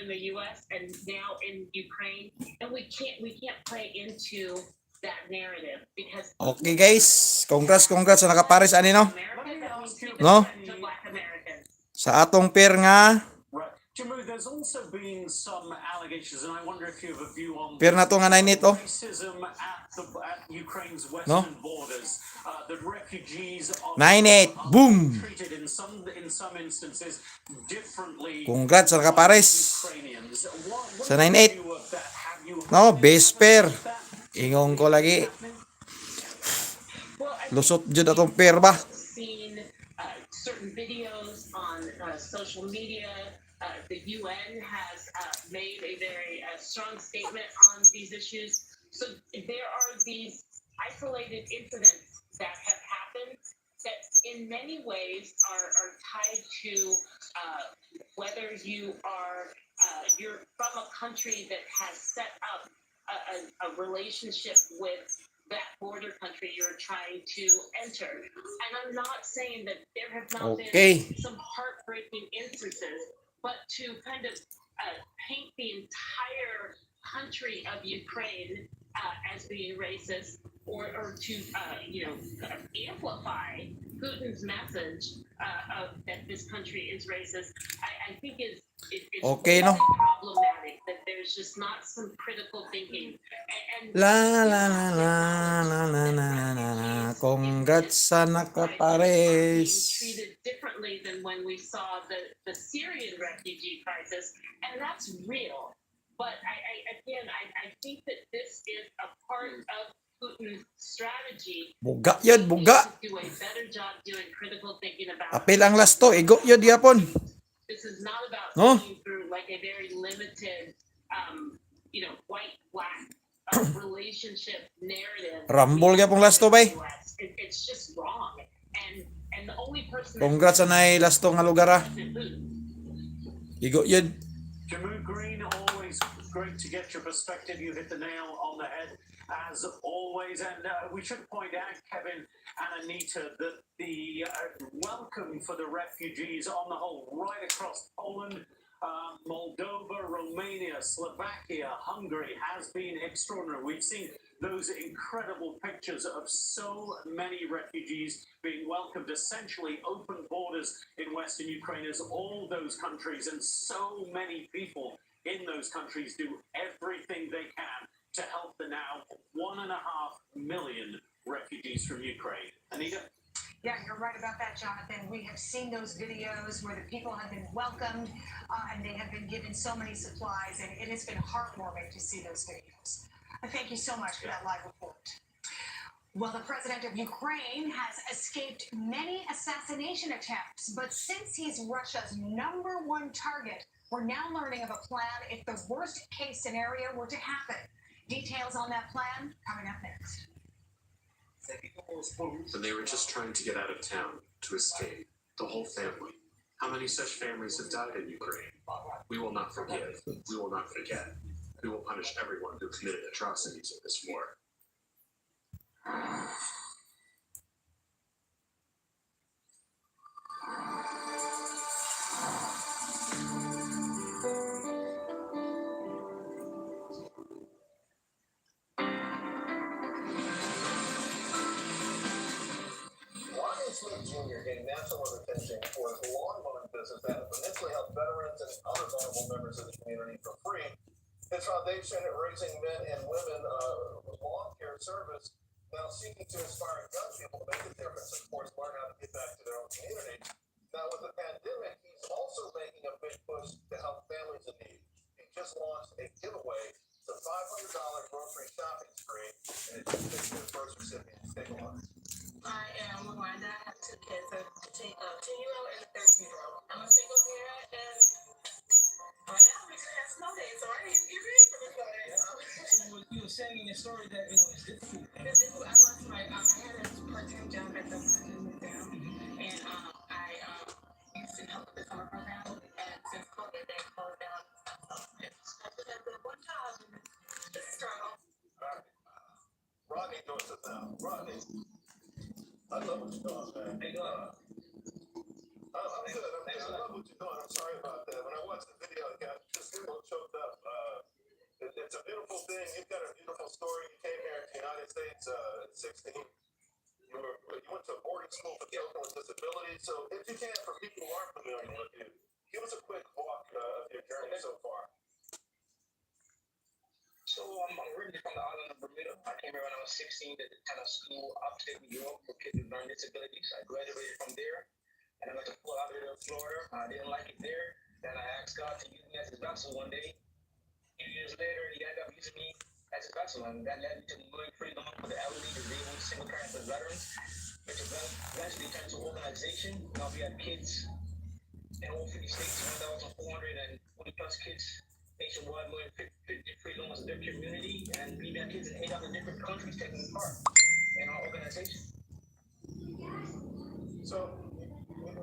the U.S. and now in Ukraine, and we can't play into that narrative because. Okay guys, congrats sa nakapares ani no? No? Sa atong pair nga There's also been some allegations, and I wonder if you have a view on pair na to nga 9-8 oh. Racism at Ukraine's western No? borders. That refugees are 9-8, boom! treated in some instances differently. Congrats sa nakapares. Ukrainians. Sa 9-8. No, best pair. Ingong ko lagi. Lusot jud atong pair ba? Seen certain videos on social media. The UN has made a very strong statement on these issues. So there are these isolated incidents that have happened that in many ways are tied to whether you're from a country that has set up a relationship with that border country you're trying to enter. And I'm not saying that there have not been some heartbreaking instances, but to kind of paint the entire country of Ukraine as being racist, or to amplify Putin's message that this country is racist, I think is okay, no? Problematic. That there's just not some critical thinking. And Congrats sa nakapares. Treated differently than when we saw the Syrian refugee crisis, and that's real. But I think that this is a part of Putin's strategy. Buga yun, buga. Do a better job doing critical thinking about. Apil ang last to, igo yun yapon. This is not about no? Going through like a very limited, white-black relationship narrative. Rambol ka pong last to, bay. It's just wrong. And the only person. Congrats sa nay last to nga lugar ah. Igo yun. Jamu Green, always great to get your perspective. You hit the nail on the head, as always. And we should point out, Kevin and Anita, that the welcome for the refugees on the whole, right across Poland, Moldova, Romania, Slovakia, Hungary, has been extraordinary. We've seen those incredible pictures of so many refugees being welcomed, essentially open borders in Western Ukraine, as all those countries and so many people in those countries do everything they can to help the now 1.5 million refugees from Ukraine. Anita? Yeah, you're right about that, Jonathan. We have seen those videos where the people have been welcomed and they have been given so many supplies, and it has been heartwarming to see those videos. Thank you so much for that live report. Well, the president of Ukraine has escaped many assassination attempts, but since he's Russia's #1 target, we're now learning of a plan if the worst case scenario were to happen. Details on that plan coming up next. When they were just trying to get out of town, to escape, the whole family. How many such families have died in Ukraine? We will not forgive. We will not forget. We will punish everyone who committed atrocities in this war. Jr. gained national attention for his lawn mowing business that initially helped veterans and other vulnerable members of the community for free. His foundation, Raising Men and Women Lawn Care Service, now seeking to inspire young people to make a difference, of course, learn how to get back to their own community. Now, with the pandemic, he's also making a big push to help families in need. He just launched a giveaway, the $500 grocery shopping spree, and it's just the first recipients. Take a look. I am Wanda. I have 2 kids, a 10-year-old and a 13-year-old. I'm a single parent, and right now we just have snow days, so I need to get ready for the snow days. So you were saying in your story that it's difficult. It's difficult. I lost I had a part-time job at the moved down, and I used to help with the summer program, and since COVID, they closed down. I just had the one job, and it's a struggle. Rodney joins us now. Rodney. I love what you're doing, man. Hey, I'm good. I love what you're doing. I'm sorry about that. When I watched the video, I got just a little you've got a beautiful story. You came here to the United States at 16. You went to a boarding school for children with disabilities. So if you can, for people who aren't familiar with you, give us a quick walk of your journey so far. So I'm originally from the island of Bermuda. I came here when I was 16 to attend a school upstate New York for kids with learning disabilities. I graduated from there, and I went to Fort Lauderdale, Florida. I didn't like it there. Then I asked God to use me as his vessel one day. A few years later, he ended up using me as a vessel, and that led me to moving freedom for the elderly, disabled, single parents, and veterans, which eventually turned to an organization. Now we have kids in all 50 states, 1,440 plus kids nationwide, moving 50 free loans in their community, and we have kids in 8 other different countries taking part in our organization. So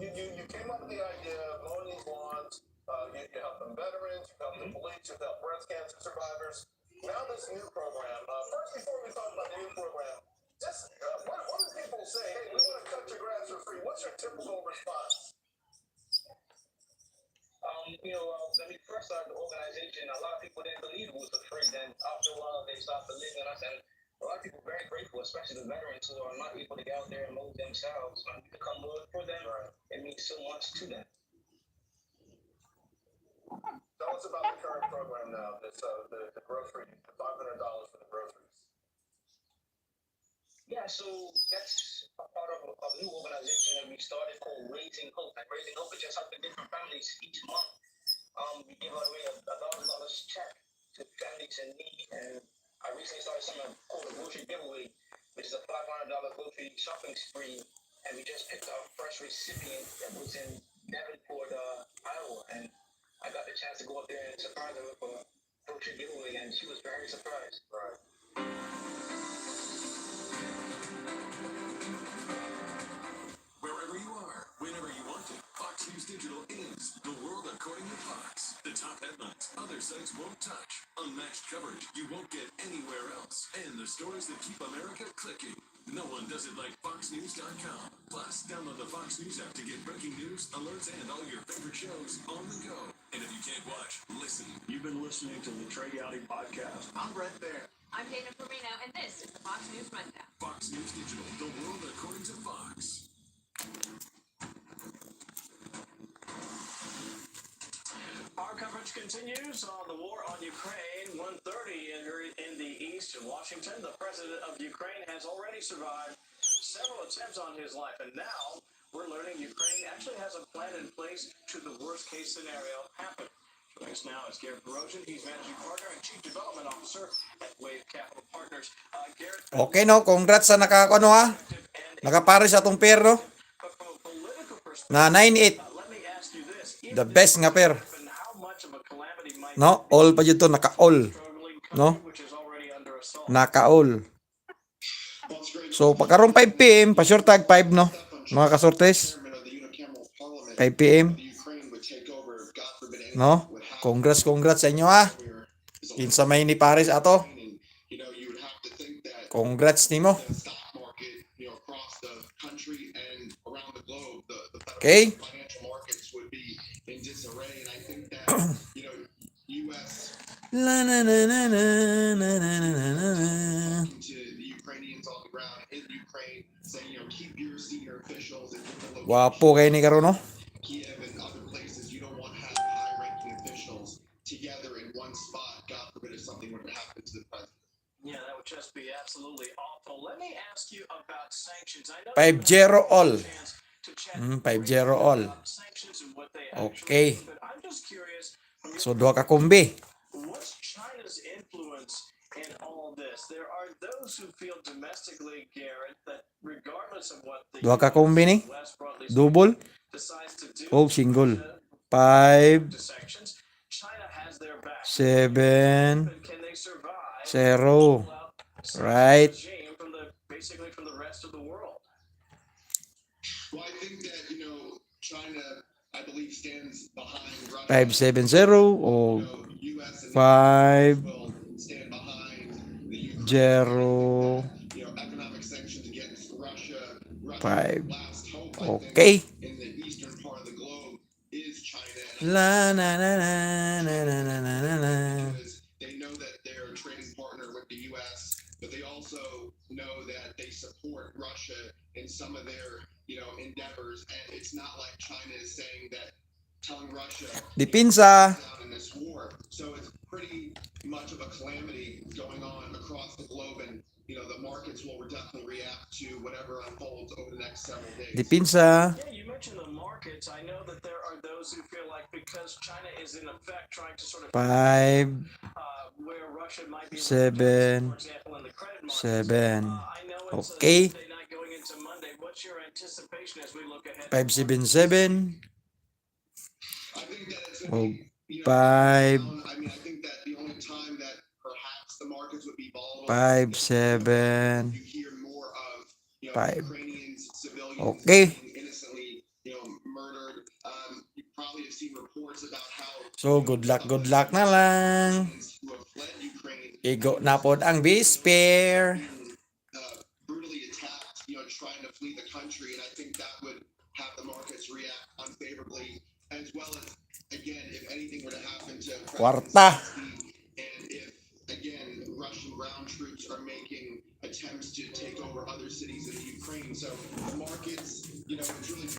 you came up with the idea of mowing these lawns. You help them veterans, you help the police, you help breast cancer survivors. Now this new program. First, before we talk about the new program, just what do people say? Hey, we want to cut your grass for free. What's your typical response? When we first started the organization, a lot of people didn't believe it was for free. Then after a while, they started believing in us, and a lot of people are very grateful, especially the veterans who are not able to get out there and mow themselves. When we come work for them, it means so much to them. Tell us about the current program now. This the grocery, the $500 for the groceries. Yeah, so that's a part of a new organization that we started called Raising Hope. And Raising Hope is just helping different families each month. We give away a $1,000 check to families in need. And I recently started something called a grocery giveaway, which is a $500 grocery shopping spree. And we just picked our first recipient that was in Davenport, Iowa. And I got the chance to go up there and surprise her with a grocery giveaway, and she was very surprised. Right. Wherever you are, whenever you want to, Fox News Digital is the world according to Fox. The top headlines other sites won't touch, unmatched coverage you won't get anywhere else, and the stories that keep America clicking. No one does it like FoxNews.com. Plus, download the Fox News app to get breaking news, alerts, and all your favorite shows on the go. And if you can't watch, listen. You've been listening to the Trey Gowdy podcast. I'm right there. I'm Dana Perino, and this is the Fox News Rundown. Fox News Digital, the world according to Fox. Our coverage continues on the war on Ukraine. 1:30 in the east in Washington. The president of Ukraine has already survived several attempts on his life, and now we're learning Ukraine actually has a plan in place should the worst case scenario happen. Joining us now is Garrett Perosion. He's managing partner and chief development officer at Wave Capital Partners. Garrett. Okay no, congrats sa nakapares sa atong pair no. But from a political perspective, Na 9-8. let me ask you this: The best nga pair. how much of a calamity might No, all pa jud to naka-all. struggling No? country which is already under assault? Naka-all. So pagkaroon 5 PM, pa-short tag 5 no. Mga kasortes. 5 PM. No? Congrats sa inyo ha. Kinsa may ni pares ato. Congrats nimo. Okay? La na na na na na na na na na. Wapo kayo ni karon no? Yeah, that would just be absolutely awful. Let me ask you about sanctions. I know 5-0 all. to chat 5-0 all. about sanctions and what they Okay. actually do, but I'm just curious from your So duha ka kumbi. what's China's influence in all this? There are those who feel domestically, Garrett, that regardless of what the Duha ka kumbi ni. West broadly Double decides to do o single. 5 to sanctions, China has their back. 7 But can they survive 0. Right. regime basically from the rest of the world? Well, I think that China, I believe, stands behind Russia. 5-7-0 o U.S. and 5 will stand behind the Ukraine. 0 Economic sanctions against Russia. 5. Last hope, I Okay. think, in the eastern part of the globe is China. La na na na na na na na na. Because they know that their trading partner some of their, endeavors. And it's not like China is saying that telling Russia Dipinsa. down in this war. So it's pretty much of a calamity going on across the globe, and the markets will definitely react to whatever unfolds over the next several days. Dipinsa. Yeah, you mentioned the markets. I know that there are those who feel like because China is in effect trying to sort of 5, where Russia might be able to 7, for example, in the credit markets. 7. I know it's Okay. a Tuesday night going into Monday. What's your anticipation as we look ahead? 577. I think that it's Oh, going to be, 5, down. I mean, I think that the only time that perhaps the markets would be volatile 5, is 7. you hear more of, 5. Ukrainians, civilians Okay. being innocently, murdered. You probably have seen reports about how So, good luck na lang. who have fled Ukraine Igo na pod ang Bisper. brutally attacked, trying to flee the country, and I think that would have the markets react unfavorably, as well as, again, if anything were to happen to President Kwarta. Zelensky, and if, again, Russian ground troops are making attempts to take over other cities in the Ukraine. So the markets, it's really